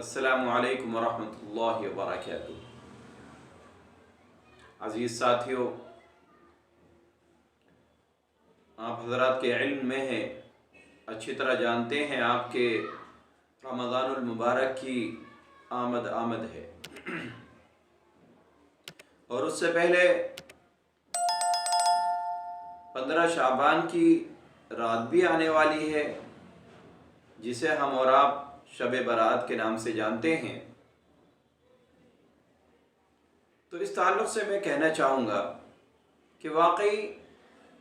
السلام علیکم ورحمۃ اللہ وبرکاتہ۔ عزیز ساتھیوں، آپ حضرات کے علم میں ہے، اچھی طرح جانتے ہیں آپ کے رمضان المبارک کی آمد ہے اور اس سے پہلے 15 شعبان کی رات بھی آنے والی ہے، جسے ہم اور آپ شب برات کے نام سے جانتے ہیں۔ تو اس تعلق سے میں کہنا چاہوں گا کہ واقعی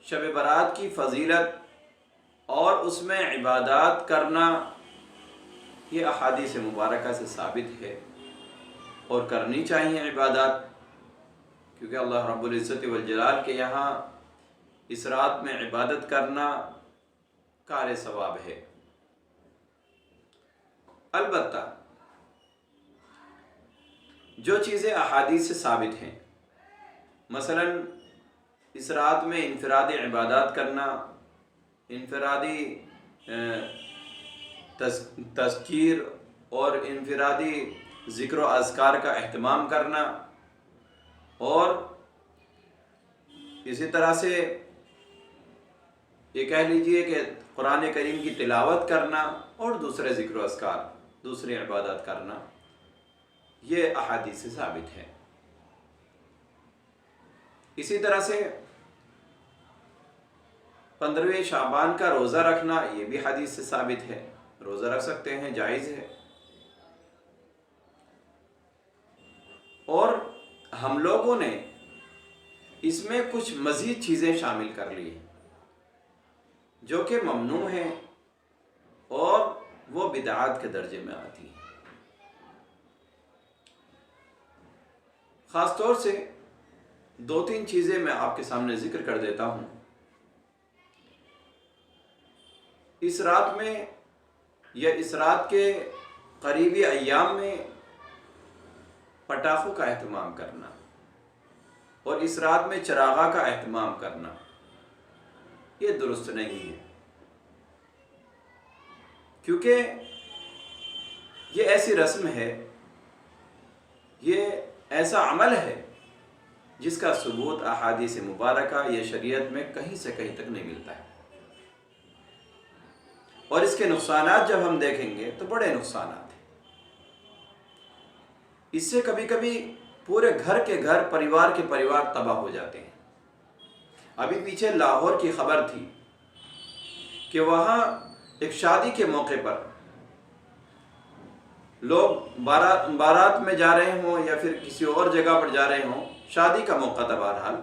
شب برات کی فضیلت اور اس میں عبادات کرنا یہ احادیث مبارکہ سے ثابت ہے اور کرنی چاہیے عبادات، کیونکہ اللہ رب العزت والجلال کے یہاں اس رات میں عبادت کرنا کار ثواب ہے۔ البتہ جو چیزیں احادیث سے ثابت ہیں، مثلا اس رات میں انفرادی عبادات کرنا، انفرادی تذکیر اور انفرادی ذکر و اذکار کا اہتمام کرنا، اور اسی طرح سے یہ کہہ لیجئے کہ قرآن کریم کی تلاوت کرنا اور دوسرے ذکر و اذکار، دوسری عبادات کرنا، یہ احادیث سے ثابت ہے۔ اسی طرح سے 15 شعبان کا روزہ رکھنا، یہ بھی حدیث سے ثابت ہے، روزہ رکھ سکتے ہیں، جائز ہے۔ اور ہم لوگوں نے اس میں کچھ مزید چیزیں شامل کر لی ہیں جو کہ ممنوع ہیں اور وہ بدعات کے درجے میں آتی ہیں۔ خاص طور سے 2-3 چیزیں میں آپ کے سامنے ذکر کر دیتا ہوں۔ اس رات میں یا اس رات کے قریبی ایام میں پٹاخوں کا اہتمام کرنا اور اس رات میں چراغاں کا اہتمام کرنا، یہ درست نہیں ہے، کیونکہ یہ ایسی رسم ہے، یہ ایسا عمل ہے جس کا ثبوت احادیث مبارکہ یا شریعت میں کہیں سے کہیں تک نہیں ملتا ہے، اور اس کے نقصانات جب ہم دیکھیں گے تو بڑے نقصانات ہیں۔ اس سے کبھی کبھی پورے گھر کے گھر، پریوار کے پریوار تباہ ہو جاتے ہیں۔ ابھی پیچھے لاہور کی خبر تھی کہ وہاں ایک شادی کے موقع پر لوگ بارات میں جا رہے ہوں یا پھر کسی اور جگہ پر جا رہے ہوں، شادی کا موقع تھا، بہرحال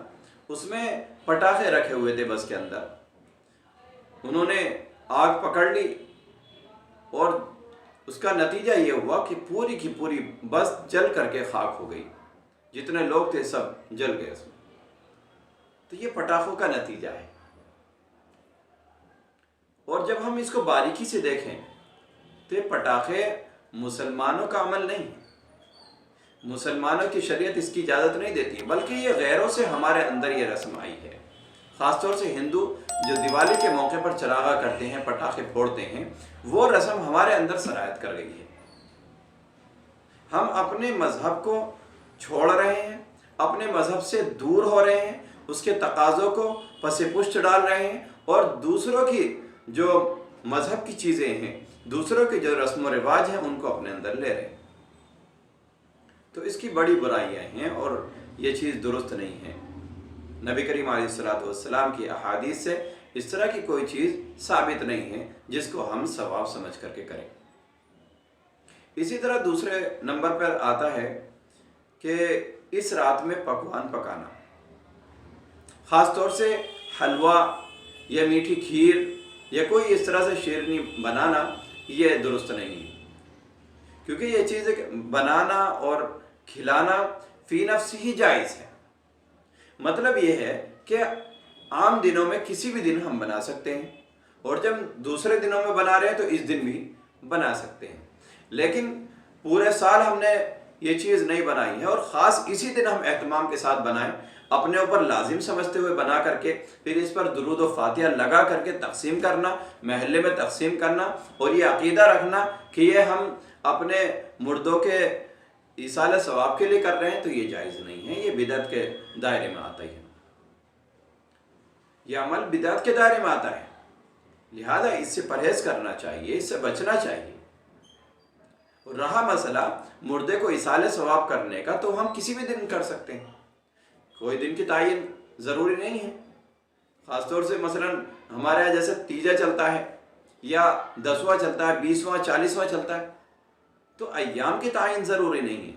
اس میں پٹاخے رکھے ہوئے تھے بس کے اندر، انہوں نے آگ پکڑ لی اور اس کا نتیجہ یہ ہوا کہ پوری کی پوری بس جل کر کے خاک ہو گئی، جتنے لوگ تھے سب جل گئے اس میں۔ تو یہ پٹاخوں کا نتیجہ ہے، اور جب ہم اس کو باریکی سے دیکھیں تو یہ پٹاخے مسلمانوں کا عمل نہیں ہے، مسلمانوں کی شریعت اس کی اجازت نہیں دیتی، بلکہ یہ غیروں سے ہمارے اندر یہ رسم آئی ہے۔ خاص طور سے ہندو جو دیوالی کے موقع پر چراغاں کرتے ہیں، پٹاخے پھوڑتے ہیں، وہ رسم ہمارے اندر سرایت کر گئی ہے۔ ہم اپنے مذہب کو چھوڑ رہے ہیں، اپنے مذہب سے دور ہو رہے ہیں، اس کے تقاضوں کو پس پشت ڈال رہے ہیں، اور دوسروں کی جو مذہب کی چیزیں ہیں، دوسروں کی جو رسم و رواج ہیں، ان کو اپنے اندر لے رہے ہیں۔ تو اس کی بڑی برائیاں ہیں اور یہ چیز درست نہیں ہے۔ نبی کریم علیہ السلام کی احادیث سے اس طرح کی کوئی چیز ثابت نہیں ہے جس کو ہم ثواب سمجھ کر کے کریں۔ اسی طرح دوسرے نمبر پر آتا ہے کہ اس رات میں پکوان پکانا، خاص طور سے حلوہ یا میٹھی کھیر یا کوئی اس طرح سے شیرنی بنانا، یہ درست نہیں ہے، کیونکہ یہ چیز بنانا اور کھلانا فی نفس ہی جائز ہے۔ مطلب یہ ہے کہ عام دنوں میں کسی بھی دن ہم بنا سکتے ہیں، اور جب دوسرے دنوں میں بنا رہے ہیں تو اس دن بھی بنا سکتے ہیں، لیکن پورے سال ہم نے یہ چیز نہیں بنائی ہے اور خاص اسی دن ہم اہتمام کے ساتھ بنائیں، اپنے اوپر لازم سمجھتے ہوئے بنا کر کے پھر اس پر درود و فاتحہ لگا کر کے تقسیم کرنا، محلے میں تقسیم کرنا، اور یہ عقیدہ رکھنا کہ یہ ہم اپنے مردوں کے ایصال ثواب کے لیے کر رہے ہیں تو یہ جائز نہیں ہے، یہ بدعت کے دائرے میں آتا ہے، یہ عمل بدعت کے دائرے میں آتا ہے، لہذا اس سے پرہیز کرنا چاہیے، اس سے بچنا چاہیے۔ اور رہا مسئلہ مردے کو ایصال ثواب کرنے کا، تو ہم کسی بھی دن کر سکتے ہیں، کوئی دن کی تعین ضروری نہیں ہے۔ خاص طور سے مثلا ہمارے یہاں جیسے تیجا چلتا ہے یا 10واں چلتا ہے، 20واں 40واں چلتا ہے، تو ایام کی تعین ضروری نہیں ہے،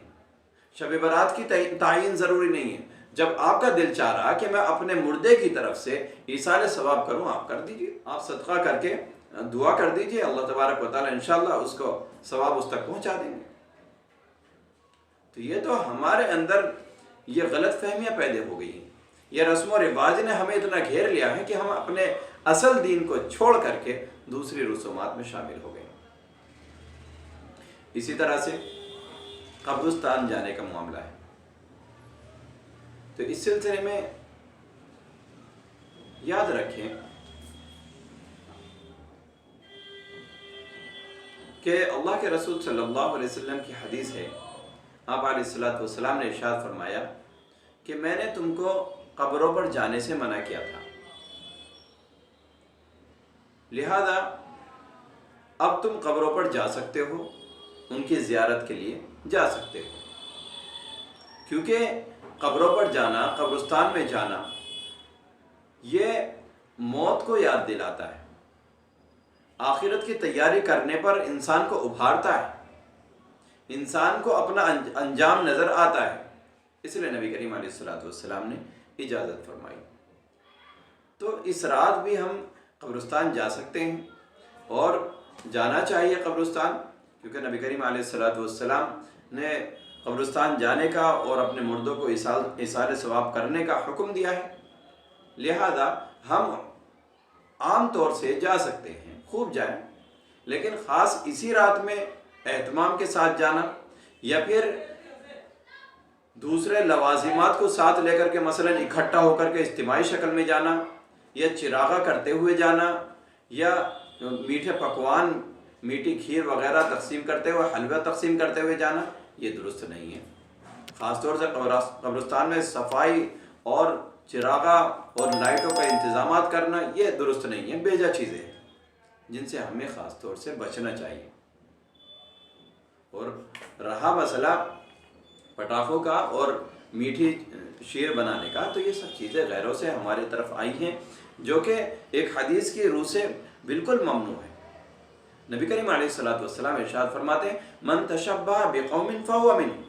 شب برات کی تعین ضروری نہیں ہے۔ جب آپ کا دل چاہ رہا کہ میں اپنے مردے کی طرف سے ایصال ثواب کروں، آپ کر دیجئے، آپ صدقہ کر کے دعا کر دیجئے، اللہ تبارک و تعالیٰ انشاءاللہ اس کو ثواب اس تک پہنچا دیں گے۔ تو یہ تو ہمارے اندر یہ غلط فہمیاں پیدا ہو گئی ہیں، یہ رسم و رواج نے ہمیں اتنا گھیر لیا ہے کہ ہم اپنے اصل دین کو چھوڑ کر کے دوسری رسومات میں شامل ہو گئے۔ اسی طرح سے قبرستان جانے کا معاملہ ہے، تو اس سلسلے میں یاد رکھیں کہ اللہ کے رسول صلی اللہ علیہ وسلم کی حدیث ہے، آپ علیہ السلام نے ارشاد فرمایا کہ میں نے تم کو قبروں پر جانے سے منع کیا تھا، لہذا اب تم قبروں پر جا سکتے ہو، ان کی زیارت کے لیے جا سکتے ہو، کیونکہ قبروں پر جانا، قبرستان میں جانا، یہ موت کو یاد دلاتا ہے، آخرت کی تیاری کرنے پر انسان کو ابھارتا ہے، انسان کو اپنا انجام نظر آتا ہے، اس لیے نبی کریم علیہ السلام نے اجازت فرمائی۔ تو اس رات بھی ہم قبرستان جا سکتے ہیں اور جانا چاہیے قبرستان، کیونکہ نبی کریم علیہ السلام نے قبرستان جانے کا اور اپنے مردوں کو ایصال ثواب کرنے کا حکم دیا ہے، لہذا ہم عام طور سے جا سکتے ہیں، خوب جائیں، لیکن خاص اسی رات میں اہتمام کے ساتھ جانا یا پھر دوسرے لوازمات کو ساتھ لے کر کے مثلا اکٹھا ہو کر کے اجتماعی شکل میں جانا، یا چراغا کرتے ہوئے جانا، یا میٹھے پکوان، میٹھی کھیر وغیرہ تقسیم کرتے ہوئے، حلوہ تقسیم کرتے ہوئے جانا، یہ درست نہیں ہے۔ خاص طور سے قبرستان میں صفائی اور چراغا اور لائٹوں کا انتظامات کرنا یہ درست نہیں ہے، بیجا چیزیں ہیں جن سے ہمیں خاص طور سے بچنا چاہیے۔ اور رہا مسئلہ پٹاخوں کا اور میٹھی شیر بنانے کا، تو یہ سب چیزیں غیروں سے ہمارے طرف آئی ہیں، جو کہ ایک حدیث کی روح سے بالکل ممنوع ہے۔ نبی کریم علیہ السلام ارشاد فرماتے ہیں، من تشبہ بقوم فہو منہم،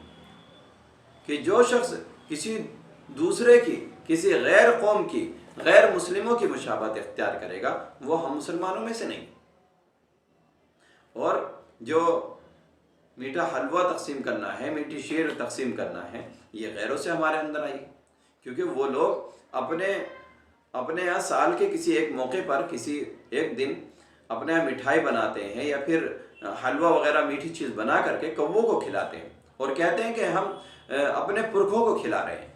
کہ جو شخص کسی دوسرے کی، کسی غیر قوم کی، غیر مسلموں کی مشابہت اختیار کرے گا، وہ ہم مسلمانوں میں سے نہیں۔ اور جو میٹھا حلوہ تقسیم کرنا ہے، میٹھی شیر تقسیم کرنا ہے، یہ غیروں سے ہمارے اندر آئی، کیونکہ وہ لوگ اپنے یہاں سال کے کسی ایک موقع پر، کسی ایک دن اپنے یہاں مٹھائی بناتے ہیں یا پھر حلوہ وغیرہ میٹھی چیز بنا کر کے کووں کو کھلاتے ہیں اور کہتے ہیں کہ ہم اپنے پرکھوں کو کھلا رہے ہیں،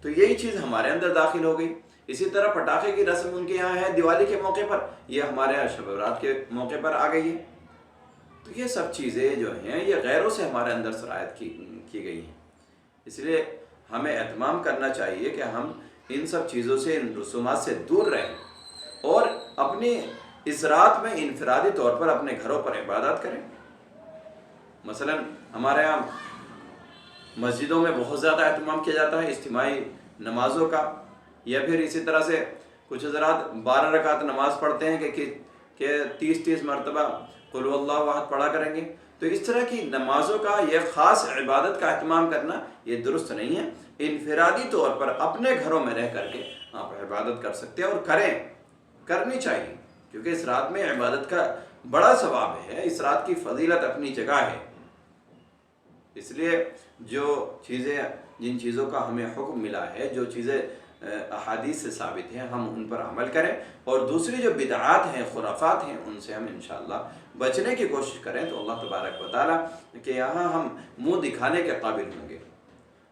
تو یہی چیز ہمارے اندر داخل ہو گئی۔ اسی طرح پٹاخے کی رسم ان کے یہاں ہے دیوالی کے موقع پر، یہ ہمارے یہاں شب برات کے موقع پر آ گئی ہے۔ تو یہ سب چیزیں جو ہیں یہ غیروں سے ہمارے اندر سرایت کی گئی ہیں، اس لیے ہمیں اہتمام کرنا چاہیے کہ ہم ان سب چیزوں سے، ان رسومات سے دور رہیں اور اپنی اس رات میں انفرادی طور پر اپنے گھروں پر عبادت کریں۔ مثلا ہمارے یہاں مسجدوں میں بہت زیادہ اہتمام کیا جاتا ہے اجتماعی نمازوں کا، یا پھر اسی طرح سے کچھ حضرات 12 رکعت نماز پڑھتے ہیں کہ 30 مرتبہ قل هو اللہ احد پڑھا کریں گے، تو اس طرح کی نمازوں کا یہ خاص عبادت کا اہتمام کرنا یہ درست نہیں ہے۔ انفرادی طور پر اپنے گھروں میں رہ کر کے آپ عبادت کر سکتے ہیں اور کرنی چاہیے، کیونکہ اس رات میں عبادت کا بڑا ثواب ہے، اس رات کی فضیلت اپنی جگہ ہے۔ اس لیے جن چیزوں کا ہمیں حکم ملا ہے، جو چیزیں احادیث سے ثابت ہیں، ہم ان پر عمل کریں، اور دوسری جو بدعات ہیں، خرافات ہیں، ان سے ہم انشاءاللہ بچنے کی کوشش کریں، تو اللہ تبارک و تعالیٰ کہ یہاں ہم منہ دکھانے کے قابل ہوں گے۔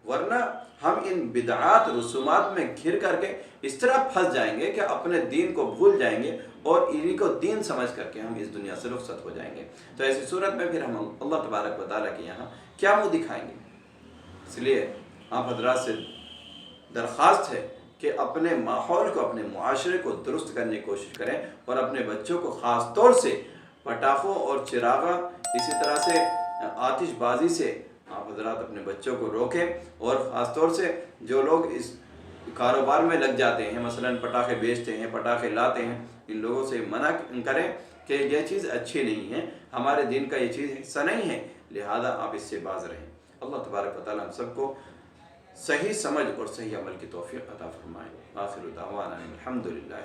ورنہ ہم ان بدعات رسومات میں گھر کر کے اس طرح پھنس جائیں گے کہ اپنے دین کو بھول جائیں گے اور انہی کو دین سمجھ کر کے ہم اس دنیا سے رخصت ہو جائیں گے۔ تو ایسی صورت میں پھر ہم اللہ تبارک و تعالیٰ کے یہاں کیا منہ دکھائیں گے؟ اس لیے آپ حضرات سے درخواست ہے کہ اپنے ماحول کو، اپنے معاشرے کو درست کرنے کی کوشش کریں، اور اپنے بچوں کو خاص طور سے پٹاخوں اور چراغاں، اسی طرح سے آتش بازی سے آپ حضرات اپنے بچوں کو روکیں، اور خاص طور سے جو لوگ اس کاروبار میں لگ جاتے ہیں، مثلا پٹاخے بیچتے ہیں، پٹاخے لاتے ہیں، ان لوگوں سے منع کریں کہ یہ چیز اچھی نہیں ہے، ہمارے دین کا یہ چیز حصہ نہیں ہے، لہذا آپ اس سے باز رہیں۔ اللہ تبارک و تعالیٰ ہم سب کو صحیح سمجھ اور صحیح عمل کی توفیق عطا فرمائے۔ آخر دعوانا الحمدللہ۔